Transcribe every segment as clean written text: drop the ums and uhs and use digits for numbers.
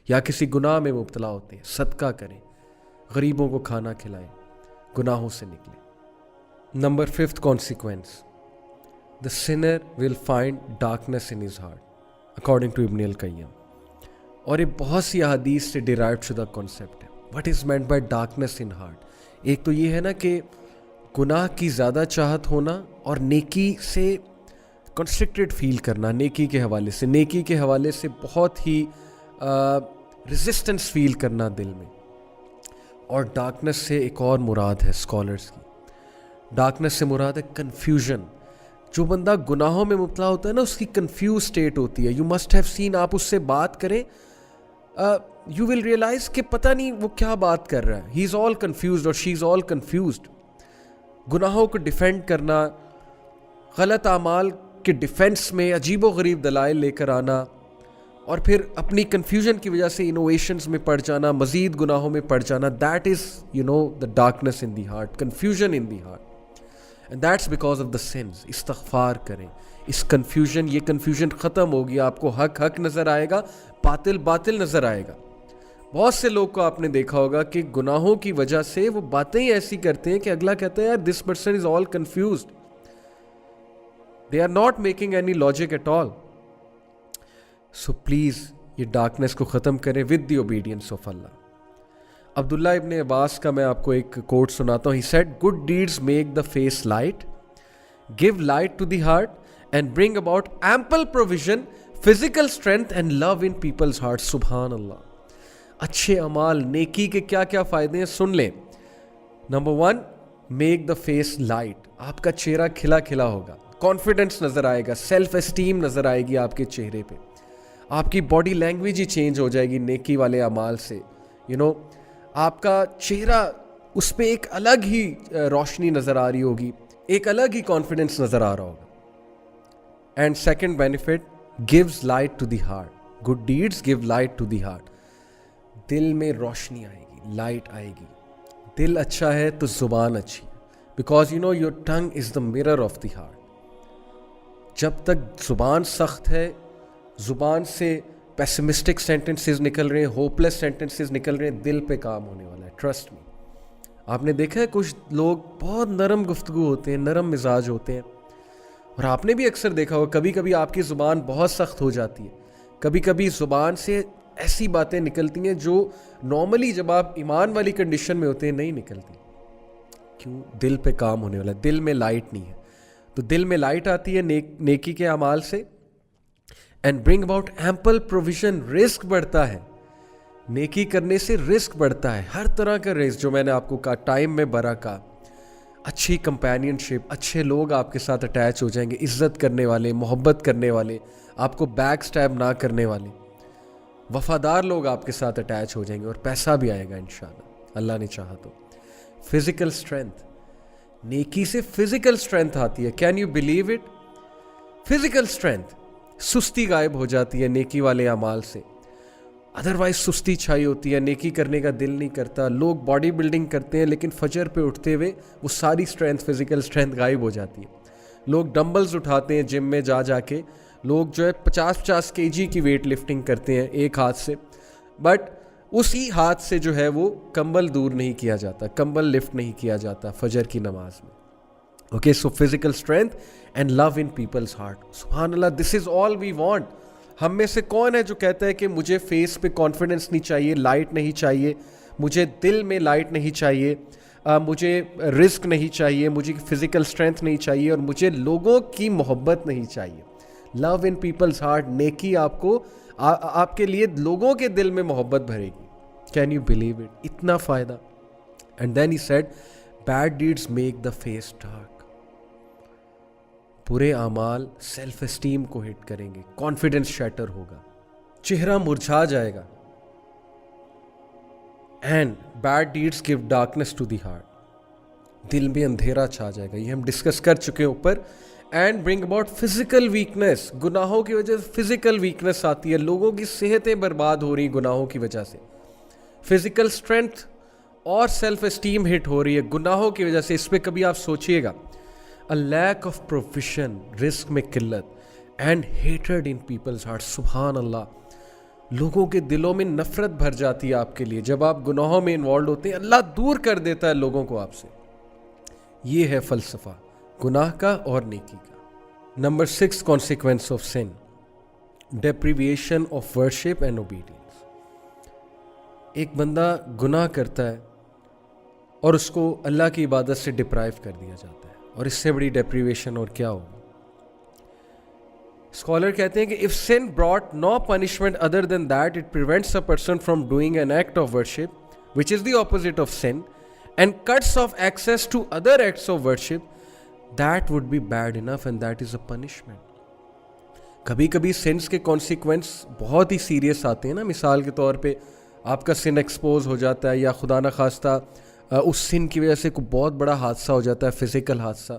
یا کسی گناہ میں مبتلا ہوتے ہیں, صدقہ کریں, غریبوں کو کھانا کھلائیں, گناہوں سے نکلیں. Number 5th consequence, the sinner will find darkness in his heart, according to Ibn al-Qayyim. اور یہ بہت سی احادیث سے ڈیرائیو شدہ کانسیپٹ ہے. What is meant by darkness in heart? ایک تو یہ ہے نا کہ گناہ کی زیادہ چاہت ہونا اور نیکی سے کنسٹرکٹڈ فیل کرنا, نیکی کے حوالے سے, نیکی کے حوالے سے بہت ہی ریزسٹنس فیل کرنا دل میں. اور ڈارکنس سے ایک اور مراد ہے اسکالرس کی, ڈارکنس سے مراد ہے کنفیوژن. جو بندہ گناہوں میں مبتلا ہوتا ہے نا, اس کی کنفیوز اسٹیٹ ہوتی ہے. یو مسٹ ہیو سین, آپ اس سے بات کریں, یو ول ریئلائز کہ پتہ نہیں وہ کیا بات کر رہا ہے. ہی از آل کنفیوزڈ اور شی از آل کنفیوزڈ. گناہوں کو ڈیفینڈ کرنا, غلط اعمال کے ڈیفینس میں عجیب و غریب دلائل لے کر آنا, اور پھر اپنی کنفیوژن کی وجہ سے انوویشنز میں پڑ جانا, مزید گناہوں میں پڑ جانا. That is the darkness in the heart, confusion in the heart, and that's because of the sins. استغفار کریں. اس کنفیوژن, یہ کنفیوژن ختم ہوگی, آپ کو حق حق نظر آئے گا, باطل باطل نظر آئے گا. بہت سے لوگ کو آپ نے دیکھا ہوگا کہ گناہوں کی وجہ سے وہ باتیں ہی ایسی کرتے ہیں کہ اگلا کہتا ہے یار this person is all confused, they are not making any logic at all. So please یہ ڈارکنس کو ختم کریں with the obedience of Allah. Abdullah ibn Abbas کا میں آپ کو ایک کوٹ سناتا ہوں. He said, good deeds make the face light, give light to the heart, and bring about ample provision, physical strength and love in people's heart. سبحان اللہ. اچھے اعمال, نیکی کے کیا کیا فائدے ہیں سن لیں. Number 1, make the face light. آپ کا چہرہ کھلا کھلا ہوگا, کانفیڈنس نظر آئے گا, سیلف اسٹیم نظر آئے گی آپ کے چہرے پہ, آپ کی باڈی لینگویج ہی چینج ہو جائے گی نیکی والے اعمال سے. آپ کا چہرہ, اس پہ ایک الگ ہی روشنی نظر آ رہی ہوگی, ایک الگ ہی کانفیڈنس نظر آ رہا ہوگا. And second benefit, gives light to the heart. Good deeds give light to the heart. دل میں روشنی آئے گی, لائٹ آئے گی. دل اچھا ہے تو زبان اچھی ہے, because your tongue is the mirror of the heart. جب تک زبان سخت ہے, زبان سے پیسمسٹک سینٹنسز نکل رہے ہیں, ہوپلیس سینٹنسز نکل رہے ہیں, دل پہ کام ہونے والا ہے, ٹرسٹ می. آپ نے دیکھا ہے کچھ لوگ بہت نرم گفتگو ہوتے ہیں, نرم مزاج ہوتے ہیں, اور آپ نے بھی اکثر دیکھا ہوگا کبھی کبھی آپ کی زبان بہت سخت ہو جاتی ہے, کبھی کبھی زبان سے ایسی باتیں نکلتی ہیں جو نارملی جب آپ ایمان والی کنڈیشن میں ہوتے ہیں نہیں نکلتی. کیوں؟ دل پہ کام ہونے والا ہے, دل میں لائٹ نہیں ہے. تو دل میں لائٹ آتی ہے نیکی کے اعمال سے. And bring about ample provision, رزق بڑھتا ہے. نیکی کرنے سے رزق بڑھتا ہے, ہر طرح کا رزق, جو میں نے آپ کو کہا, ٹائم میں برکہ, اچھی کمپینین شپ, اچھے لوگ آپ کے ساتھ اٹیچ ہو جائیں گے, عزت کرنے والے, محبت کرنے والے, آپ کو بیک سٹیب نہ کرنے والے, وفادار لوگ آپ کے ساتھ اٹیچ ہو جائیں گے, اور پیسہ بھی آئے گا انشاءاللہ, اللہ نے چاہا تو. فزیکل اسٹرینتھ, نیکی سے فزیکل اسٹرینتھ آتی ہے. Can you believe it? Physical strength, سستی غائب ہو جاتی ہے نیکی والے اعمال سے. ادروائز سستی چھائی ہوتی ہے, نیکی کرنے کا دل نہیں کرتا. لوگ باڈی بلڈنگ کرتے ہیں لیکن فجر پہ اٹھتے ہوئے وہ ساری اسٹرینتھ, فزیکل اسٹرینتھ غائب ہو جاتی ہے. لوگ ڈمبلز اٹھاتے ہیں جم میں جا کے, لوگ جو ہے 50 kg کی ویٹ لفٹنگ کرتے ہیں ایک ہاتھ سے, بٹ اسی ہاتھ سے جو ہے وہ کمبل دور نہیں کیا جاتا, کمبل لفٹ نہیں کیا جاتا فجر کی نماز میں. Okay, so physical strength and love in people's heart. سبحان اللہ, دس از آل وی وانٹ. ہم میں سے کون ہے جو کہتا ہے کہ مجھے فیس پہ کانفیڈنس نہیں چاہیے, لائٹ نہیں چاہیے, مجھے دل میں لائٹ نہیں چاہیے, مجھے رزق نہیں چاہیے, مجھے فزیکل اسٹرینتھ نہیں چاہیے, اور مجھے لوگوں کی محبت نہیں چاہیے. لو ان پیپلز ہارٹ, نیکی آپ کو, آپ کے لیے لوگوں کے دل میں محبت بھرے گی. Can you believe it? اتنا فائدہ. And then he said, bad deeds make the face dark. برے اعمال سیلف اسٹیم کو ہٹ کریں گے, کانفیڈنس شیٹر ہوگا, چہرہ مرجھا جائے گا. And bad deeds give darkness to the heart, دل میں اندھیرا چھا جائے گا. یہ ہم ڈسکس کر چکے ہیں اوپر. And bring about physical weakness, گناہوں کی وجہ سے فزیکل ویکنیس آتی ہے, لوگوں کی صحتیں برباد ہو رہی ہیں گناہوں کی وجہ سے. فزیکل اسٹرینتھ اور سیلف اسٹیم ہٹ ہو رہی ہے گناہوں کی وجہ سے. اس پہ کبھی آپ سوچئے گا. A lack of provision, رزق میں قلت, and hatred in people's hearts. سبحان اللہ, لوگوں کے دلوں میں نفرت بھر جاتی ہے آپ کے لیے جب آپ گناہوں میں انوالوڈ ہوتے ہیں. اللہ دور کر دیتا ہے لوگوں کو آپ سے. یہ ہے فلسفہ گناہ کا اور نیکی کا. Number 6 consequence of sin, deprivation of worship and obedience. ایک بندہ گناہ کرتا ہے اور اس کو اللہ کی عبادت سے ڈپرائیو کر دیا جاتا ہے, اور اس سے بڑی ڈیپریویشن اور کیا ہوگی. اسکالر کہتے ہیں کہ if sin brought no punishment other than that, it prevents a person from doing an act of worship, which is the opposite of sin, and cuts off access to other acts of worship, that would be bad enough and that is a punishment. کبھی کبھی since کے consequence بہت ہی serious آتے ہیں نا. مثال کے طور پہ آپ کا سن ایکسپوز ہو جاتا ہے, یا خدا نخواستہ اس سن کی وجہ سے کوئی بہت بڑا حادثہ ہو جاتا ہے, فزیکل حادثہ.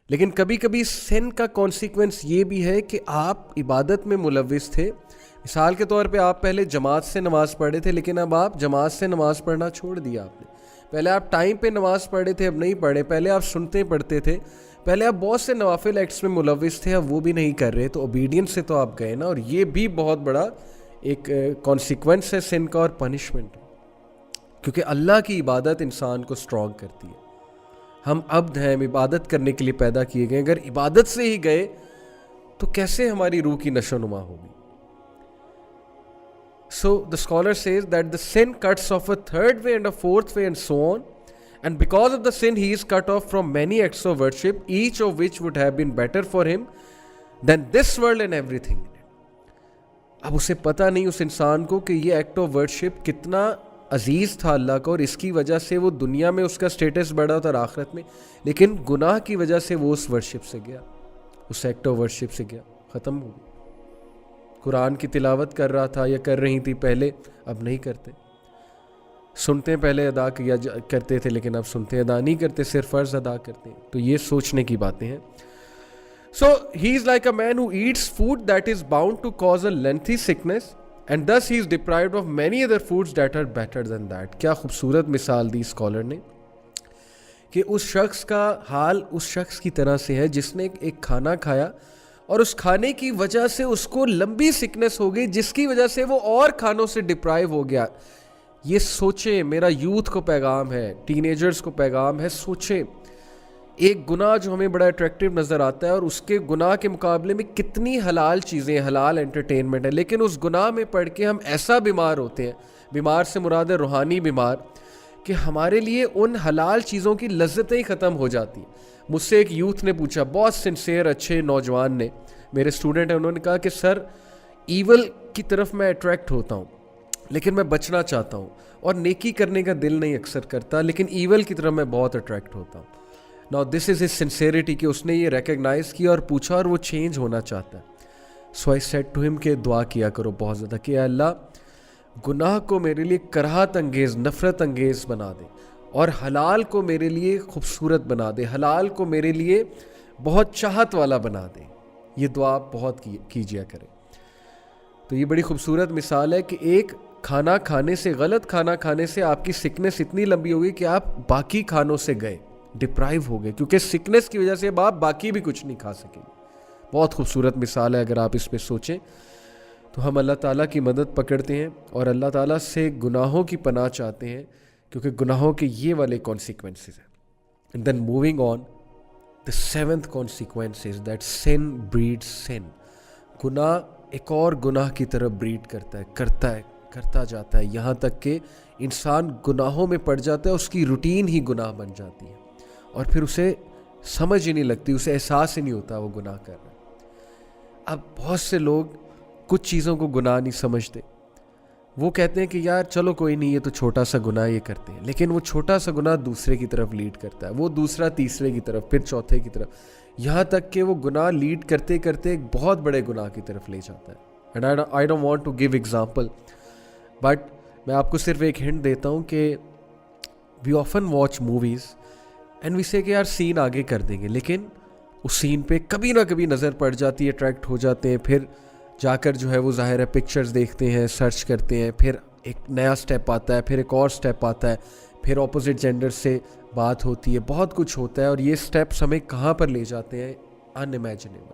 لیکن کبھی کبھی سن کا کانسیکوینس یہ بھی ہے کہ آپ عبادت میں ملوث تھے. مثال کے طور پہ آپ پہلے جماعت سے نماز پڑھے تھے, لیکن اب آپ جماعت سے نماز پڑھنا چھوڑ دیا آپ نے. پہلے آپ ٹائم پہ نماز پڑھے تھے, اب نہیں پڑھے. پہلے آپ سنتے پڑھتے تھے, پہلے آپ بہت سے نوافل ایکٹس میں ملوث تھے, اب وہ بھی نہیں کر رہے. تو اوبیڈینس سے تو آپ گئے نا, اور یہ بھی بہت بڑا ایک کانسیکوینس ہے سن کا اور پنشمنٹ, کیونکہ اللہ کی عبادت انسان کو اسٹرانگ کرتی ہے. ہم عبد ہیں, ہم عبادت کرنے کے لیے پیدا کیے گئے. اگر عبادت سے ہی گئے تو کیسے ہماری روح کی نشو نما ہوگی. So the scholar says that the sin cuts off a third way and a fourth way and so on, and because of the sin he is cut off from many acts of worship, each of which would have been better for him than this world and everything in it. اب اسے پتہ نہیں اس انسان کو کہ یہ act of worship کتنا عزیز تھا اللہ کو, اور اس کی وجہ سے وہ دنیا میں اس کا سٹیٹس بڑھا تھا اور آخرت میں, لیکن گناہ کی وجہ سے وہ اس ورشپ سے گیا, اس ایکٹ آف ورشپ سے گیا, ختم ہو گیا. قرآن کی تلاوت کر رہا تھا یا کر رہی تھی پہلے, اب نہیں کرتے. سنتے پہلے ادا کیا کرتے تھے, لیکن اب سنتے ادا نہیں کرتے, صرف فرض ادا کرتے ہیں. تو یہ سوچنے کی باتیں ہیں. So he is like a man who eats food that is bound to cause a lengthy sickness, and thus he is deprived of many other foods that are better than that. کیا خوبصورت مثال دی scholar نے کہ اس شخص کا حال اس شخص کی طرح سے ہے جس نے ایک کھانا کھایا اور اس کھانے کی وجہ سے اس کو لمبی سکنس ہو گئی, جس کی وجہ سے وہ اور کھانوں سے ڈپرائیو ہو گیا. یہ سوچیں, میرا یوتھ کو پیغام ہے, ٹین ایجرز کو پیغام ہے. سوچیں ایک گناہ جو ہمیں بڑا اٹریکٹیو نظر آتا ہے, اور اس کے گناہ کے مقابلے میں کتنی حلال چیزیں, حلال انٹرٹینمنٹ ہے, لیکن اس گناہ میں پڑھ کے ہم ایسا بیمار ہوتے ہیں, بیمار سے مراد ہے روحانی بیمار, کہ ہمارے لیے ان حلال چیزوں کی لذتیں ہی ختم ہو جاتی ہیں. مجھ سے ایک یوتھ نے پوچھا, بہت سنسیئر اچھے نوجوان نے, میرے اسٹوڈنٹ ہیں, انہوں نے کہا کہ سر ایول کی طرف میں اٹریکٹ ہوتا ہوں لیکن میں بچنا چاہتا ہوں, اور نیکی کرنے کا دل نہیں اکثر کرتا, لیکن ایول کی طرف میں بہت اٹریکٹ ہوتا ہوں. Now this is his sincerity کہ اس نے یہ ریکگنائز کیا اور پوچھا, اور وہ چینج ہونا چاہتا ہے. So I said to him کہ دعا کیا کرو بہت زیادہ کہ اللہ گناہ کو میرے لیے کراہت انگیز, نفرت انگیز بنا دے, اور حلال کو میرے لیے خوبصورت بنا دے, حلال کو میرے لیے بہت چاہت والا بنا دے. یہ دعا بہت کیجیا کرے. تو یہ بڑی خوبصورت مثال ہے کہ ایک کھانا کھانے سے, غلط کھانا کھانے سے آپ کی سکنس اتنی لمبی ہوگی کہ آپ باقی کھانوں سے گئے, ڈپرائیو ہو گئے, کیونکہ سکنس کی وجہ سے اب آپ باقی بھی کچھ نہیں کھا سکیں گے. بہت خوبصورت مثال ہے. اگر آپ اس پہ سوچیں تو ہم اللہ تعالیٰ کی مدد پکڑتے ہیں اور اللہ تعالیٰ سے گناہوں کی پناہ چاہتے ہیں, کیونکہ گناہوں کے یہ والے کانسیکوینسز ہیں. And then moving on, the seventh consequence is that sin breeds sin. گناہ ایک اور گناہ کی طرف بریڈ کرتا جاتا ہے, یہاں تک کہ انسان گناہوں میں پڑ جاتا ہے, اس کی روٹین ہی گناہ بن جاتی ہے, اور پھر اسے سمجھ ہی نہیں لگتی, اسے احساس ہی نہیں ہوتا وہ گناہ کر رہا ہے. اب بہت سے لوگ کچھ چیزوں کو گناہ نہیں سمجھتے, وہ کہتے ہیں کہ یار چلو کوئی نہیں, یہ تو چھوٹا سا گناہ یہ کرتے ہیں, لیکن وہ چھوٹا سا گناہ دوسرے کی طرف لیڈ کرتا ہے, وہ دوسرا تیسرے کی طرف, پھر چوتھے کی طرف, یہاں تک کہ وہ گناہ لیڈ کرتے کرتے ایک بہت بڑے گناہ کی طرف لے جاتا ہے. And I don't want to give example, but میں آپ کو صرف ایک ہنٹ دیتا ہوں کہ we often watch movies and we say کہ یار سین آگے کر دیں گے, لیکن اس سین پہ کبھی نہ کبھی نظر پڑ جاتی ہے, اٹریکٹ ہو جاتے ہیں, پھر جا کر جو ہے وہ ظاہر ہے پکچرز دیکھتے ہیں, سرچ کرتے ہیں, پھر ایک نیا سٹیپ آتا ہے, پھر ایک اور سٹیپ آتا ہے, پھر اپوزٹ جینڈر سے بات ہوتی ہے, بہت کچھ ہوتا ہے, اور یہ سٹیپس ہمیں کہاں پر لے جاتے ہیں, ان imaginable.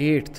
8,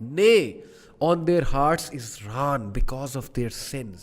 Nay, on their hearts is ran because of their sins.